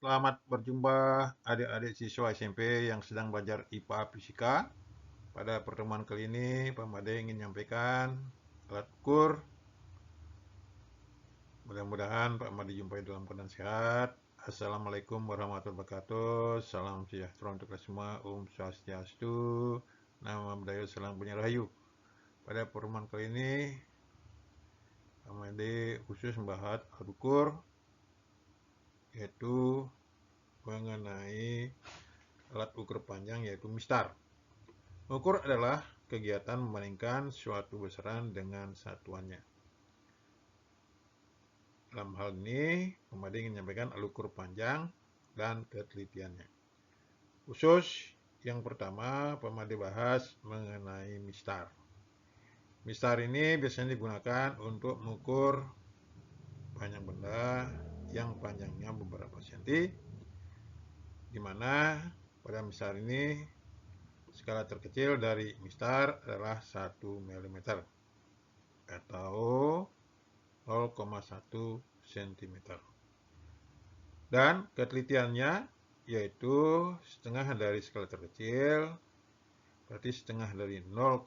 Selamat berjumpa adik-adik siswa SMP yang sedang belajar IPA Fisika. Pada pertemuan kali ini, Pak Made ingin menyampaikan alat ukur. Mudah-mudahan Pak Made jumpai dalam keadaan sehat. Assalamualaikum warahmatullahi wabarakatuh. Salam sejahtera untuk kita semua. Om Swastiastu. Nama Budaya Salam Punya Rahayu. Pada pertemuan kali ini, Pak Made khusus membahas alat ukur, yaitu mengenai alat ukur panjang yaitu mistar. Mengukur adalah kegiatan membandingkan suatu besaran dengan satuannya. Dalam hal ini, Pemade ingin menyampaikan alat ukur panjang dan ketelitiannya. Khusus yang pertama, Pemade bahas mengenai mistar. Mistar ini biasanya digunakan untuk mengukur panjang benda yang panjangnya beberapa senti, di mana pada mistar ini skala terkecil dari mistar adalah 1 mm atau 0,1 cm. Dan ketelitiannya yaitu setengah dari skala terkecil, berarti setengah dari 0,1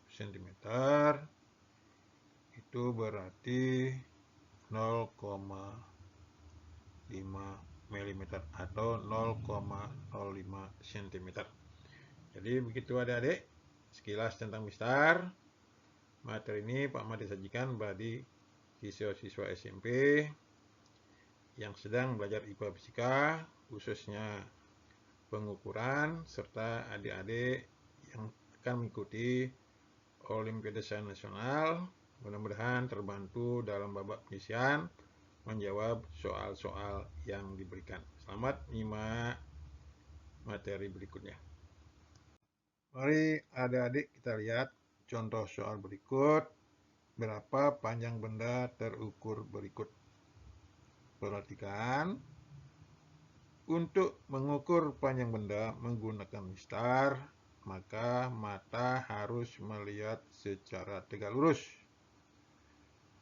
cm, itu berarti 0,5 mm atau 0,05 cm. Jadi begitu adik-adik sekilas tentang mistar. Materi ini Pak Made sajikan bagi siswa-siswa SMP yang sedang belajar IPA Fisika, khususnya pengukuran, serta adik-adik yang akan mengikuti Olimpiade Sains Nasional. Mudah-mudahan terbantu dalam babak penyisian menjawab soal-soal yang diberikan. Selamat menyimak materi berikutnya. Mari adik-adik kita lihat contoh soal berikut. Berapa panjang benda terukur berikut? Perhatikan, untuk mengukur panjang benda menggunakan mistar, maka mata harus melihat secara tegak lurus.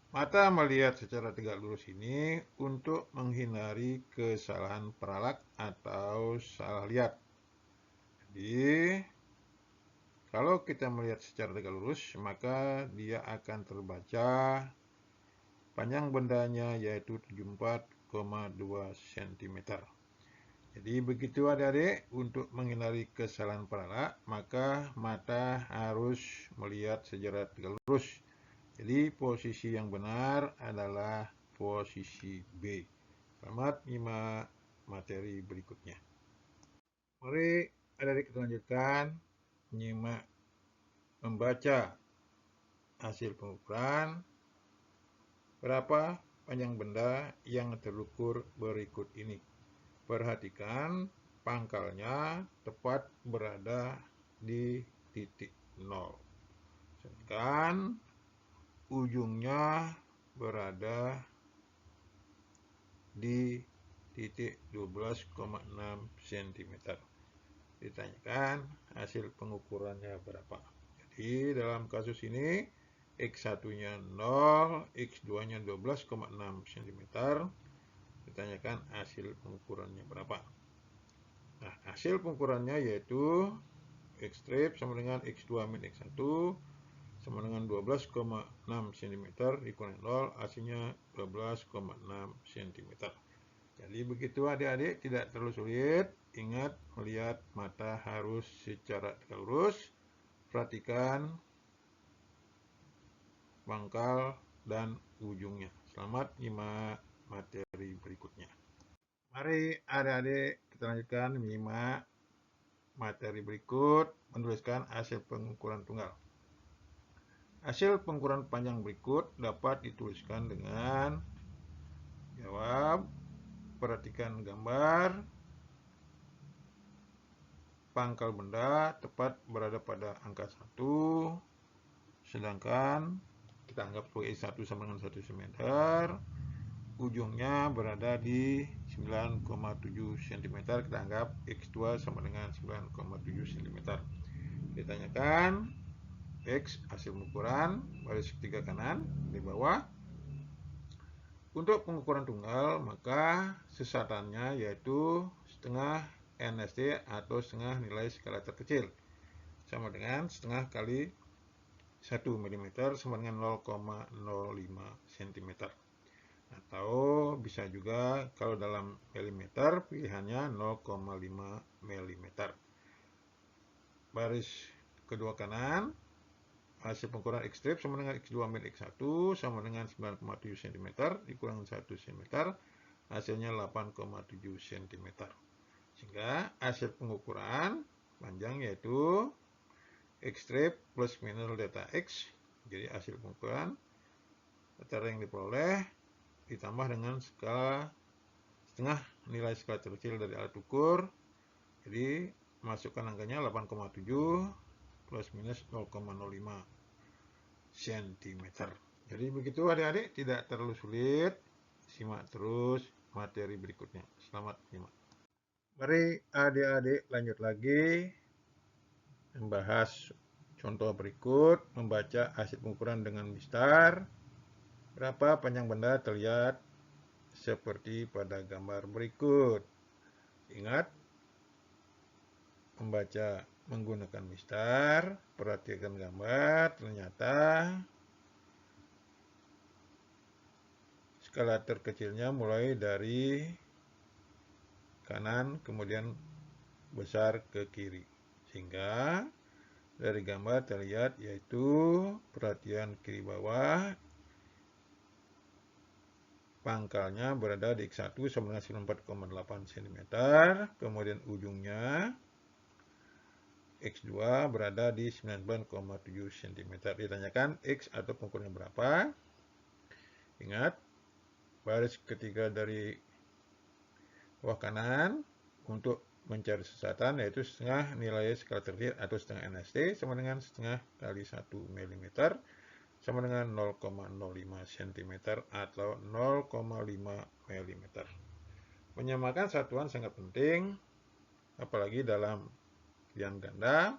Mata melihat secara tegak lurus ini untuk menghindari kesalahan peralak atau salah lihat. Jadi, kalau kita melihat secara tegak lurus, maka dia akan terbaca panjang bendanya yaitu 74,2 cm. Jadi begitu adik-adik, untuk menghindari kesalahan peralak, maka mata harus melihat secara tegak lurus. Jadi posisi yang benar adalah posisi B. Selamat menyimak materi berikutnya. Mari adik-adik kita lanjutkan menyimak membaca hasil pengukuran. Berapa panjang benda yang terukur berikut ini? Perhatikan pangkalnya tepat berada di titik 0. Sedangkan ujungnya berada di titik 12,6 cm. Ditanyakan hasil pengukurannya berapa. Jadi dalam kasus ini X1-nya 0, X2-nya 12,6 cm. Ditanyakan hasil pengukurannya berapa. Nah, hasil pengukurannya yaitu X strip sama dengan X2 min X1 sama dengan 12,6 cm dikurang 0, hasilnya 12,6 cm. Jadi begitu adik-adik, tidak terlalu sulit. Ingat, melihat mata harus secara tegak lurus. Perhatikan pangkal dan ujungnya. Selamat menyimak materi berikutnya. Mari adik-adik kita lanjutkan menyimak materi berikut, menuliskan hasil pengukuran tunggal. Hasil pengukuran panjang berikut dapat dituliskan dengan jawab, perhatikan gambar, pangkal benda tepat berada pada angka 1, sedangkan kita anggap sebagai X1 sama dengan 1 cm, ujungnya berada di 9,7 cm, kita anggap X2 sama dengan 9,7 cm. Ditanyakan X hasil pengukuran, baris ketiga kanan di bawah. Untuk pengukuran tunggal, maka sesatannya yaitu setengah NST atau setengah nilai skala terkecil, sama dengan setengah kali 1 mm sama dengan 0,05 cm. Atau bisa juga kalau dalam milimeter pilihannya 0,5 mm. Baris kedua kanan, hasil pengukuran X strip sama dengan X2 min X1 sama dengan 9,7 cm dikurang 1 cm, hasilnya 8,7 cm. Sehingga hasil pengukuran panjang yaitu X strip plus minus delta X, jadi hasil pengukuran cara yang diperoleh ditambah dengan skala setengah nilai skala terkecil dari alat ukur, jadi masukkan angkanya 8,7 plus minus 0,05 cm. Jadi begitu adik-adik, tidak terlalu sulit. Simak terus materi berikutnya. Selamat simak. Mari adik-adik lanjut lagi membahas contoh berikut, membaca hasil pengukuran dengan mistar. Berapa panjang benda terlihat seperti pada gambar berikut. Ingat, membaca menggunakan mistar, perhatikan gambar, ternyata skala terkecilnya mulai dari kanan kemudian besar ke kiri. Sehingga dari gambar terlihat yaitu perhatian kiri bawah, pangkalnya berada di X1 sama dengan 94,8 cm, kemudian ujungnya X2 berada di 9,7 cm. Ditanyakan X atau pengukurannya berapa. Ingat, baris ketiga dari bawah kanan untuk mencari sesatan yaitu setengah nilai skala terkecil atau setengah NST sama dengan setengah kali 1 mm sama dengan 0,05 cm atau 0,5 mm. Menyamakan satuan sangat penting, apalagi dalam pilihan ganda,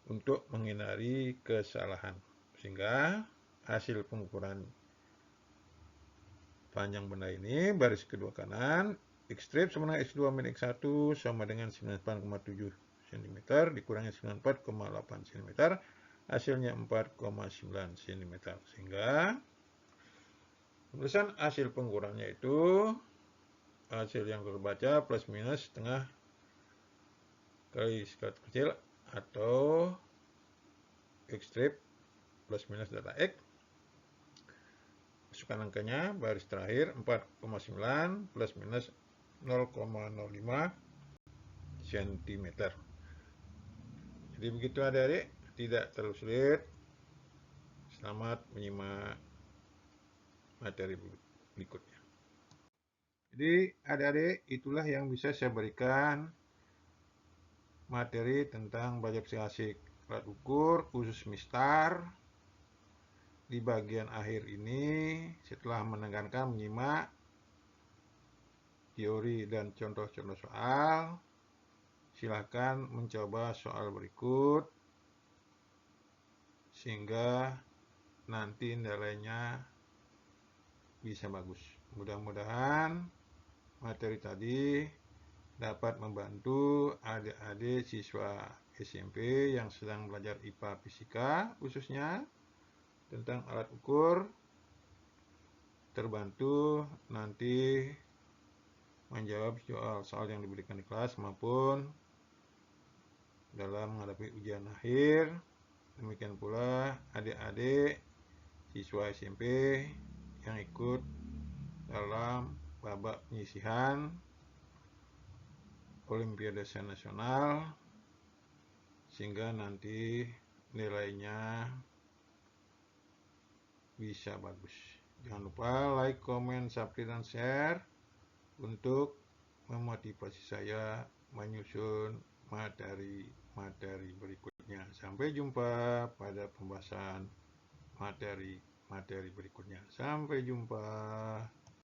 untuk menghindari kesalahan. Sehingga hasil pengukuran panjang benda ini, baris kedua kanan, X strip sama dengan X2 min X1 sama dengan 98,7 cm dikurangi 94,8 cm, hasilnya 4,9 cm. Sehingga tulisan hasil pengukurannya itu hasil yang terbaca plus minus setengah kali skala kecil atau X strip plus minus delta X. Masukkan angkanya, baris terakhir 4,9 plus minus 0,05 cm. Jadi begitu adik-adik, tidak terlalu sulit. Selamat menyimak materi berikutnya. Jadi adik-adik, itulah yang bisa saya berikan materi tentang belajar fisik alat ukur khusus mistar. Di bagian akhir ini, setelah mendengarkan, menyimak teori dan contoh-contoh soal, silakan mencoba soal berikut sehingga nanti nilainya bisa bagus. Mudah-mudahan materi tadi dapat membantu adik-adik siswa SMP yang sedang belajar IPA Fisika khususnya tentang alat ukur, terbantu nanti menjawab soal yang diberikan di kelas maupun dalam menghadapi ujian akhir. Demikian pula adik-adik siswa SMP yang ikut dalam babak penyisihan Olimpiade Nasional sehingga nanti nilainya bisa bagus. Jangan lupa like, comment, subscribe, dan share untuk memotivasi saya menyusun materi berikutnya. Sampai jumpa pada pembahasan materi berikutnya. Sampai jumpa.